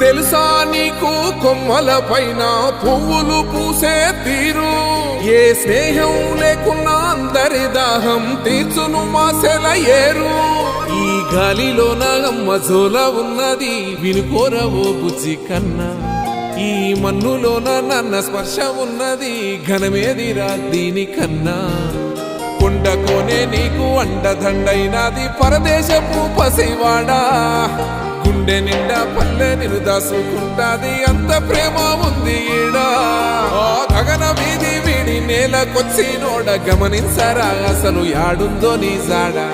తెలుసా నీకు కొమ్మల పైన పువ్వులు పూసే తీరు? ఏ స్నేహం లేకున్నా అందరి దాహం తీర్చును మాసెల ఏరు. ఈ గాలిలోన మజోల ఉన్నది వినుకోరవో బుజ్జి కన్నా. ఈ మన్నులోన నన్న స్పర్శ ఉన్నది ఘనమేదిరా దీనికన్నా. కొండకోనే నీకు అండదండైనది పరదేశపు పసివాడా. గుండె నిండా పల్లె నిన్ను దాసుకుంటాది అంత ప్రేమ ఉంది ఈడా. గగన వీధి వీడి నేలకొచ్చి నోడ గమనించరా అసలు యాడుందో నీ జాడా.